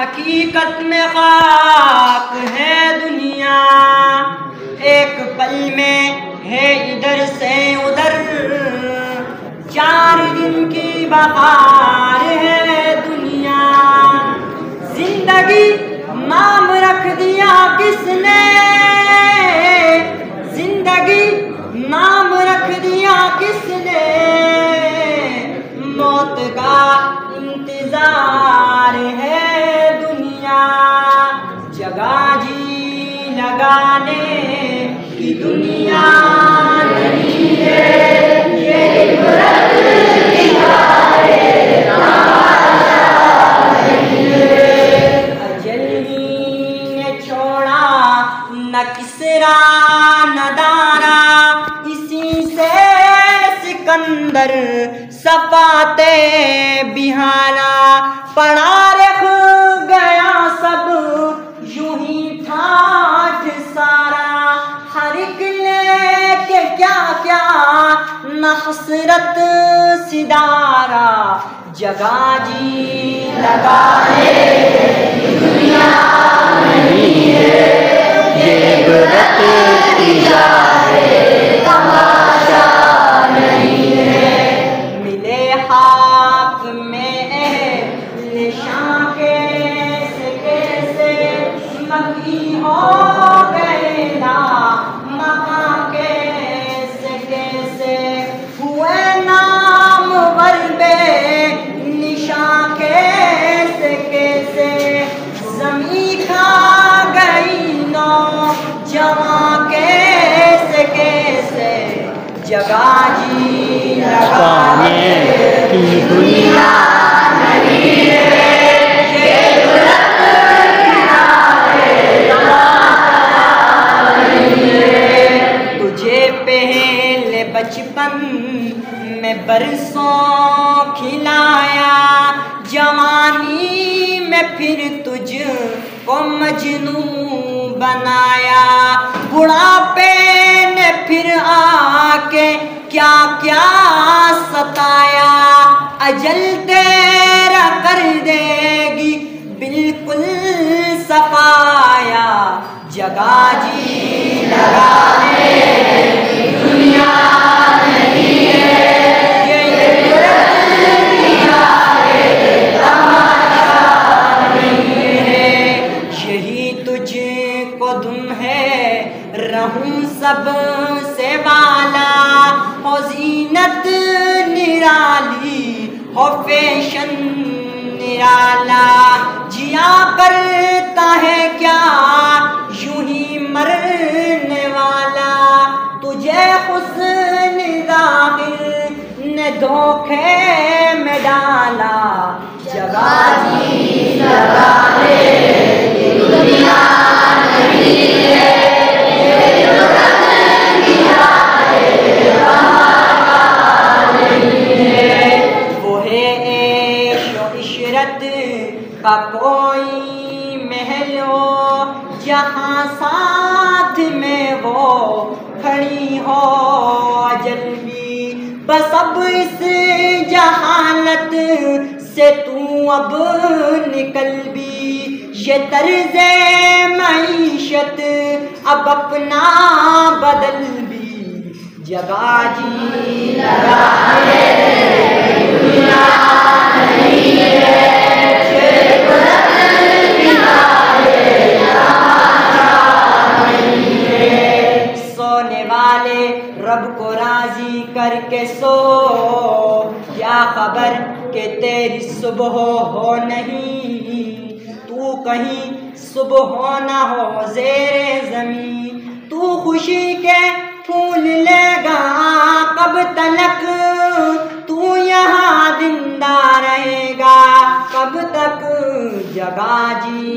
हकीकत में खाक है दुनिया, एक पल में है इधर से उधर। 4 दिन की बहार है दुनिया। जिंदगी नाम रख दिया किसने, जिंदगी नाम रख दिया किसने। मौत का इंतजार है दुनिया, जगह जी लगाने की दुनिया नहीं है। ये इबरत की है, तमाशा नहीं है। अजल ही ने छोड़ा न किसरा न दारा, इसी से सिकंदर सफाते बिहारा। पड़ा रख गया सब यूं ही ठाठ सारा, हर एक लेके क्या क्या न हसरत सिदारा। जगह जी लगाने की दुनिया नहीं है, ये इबरत की है, तमाशा नहीं है। मिले हाथ में निशान कैसे कैसे, मकी हो गए ना मका कैसे कैसे। हुए नाम वर्बे निशान कैसे कैसे, जमी खा गई नौ जवां कैसे कैसे। जगह जी लगाने की दुनिया नहीं है, ये इबरत की है, तमाशा नहीं है। तुझे पहले बचपन में बरसों खिलाया, जवानी में फिर तुझको मजनू बनाया। बुढ़ापे ने फिर आके क्या क्या सताया, अजल तेरा कर देगी बिल्कुल सफाया। जगह जी लगाने की दुनिया नहीं है, ये इबरत की है, तमाशा नहीं है। यही तुझको धुन है रहूं सब से वाला, हो ज़ीनत निराली हो फैशन निराला। जिया करता है क्या यूं ही मरने वाला, तुझे हुस्न ज़ाहिर ने धोखे में डाला। जगह जी लगाने की दुनिया नहीं है, का कोई महल हो जहाँ साथ में वो खड़ी हो अजल भी। बस अब इस जहालत से तू अब निकल भी, ये तर्ज़े मईशत अब अपना बदल भी। जगह जी लगाने की दुनिया नहीं है, सोने वाले रब को राजी करके सो, क्या खबर के तेरी सुबह हो नहीं। तू कहीं सुबह हो ना हो ज़ेरे ज़मीं, तू खुशी के फूल लेगा कब तलक। तू यहाँ जिंदा रहेगा कब तक। जगह जी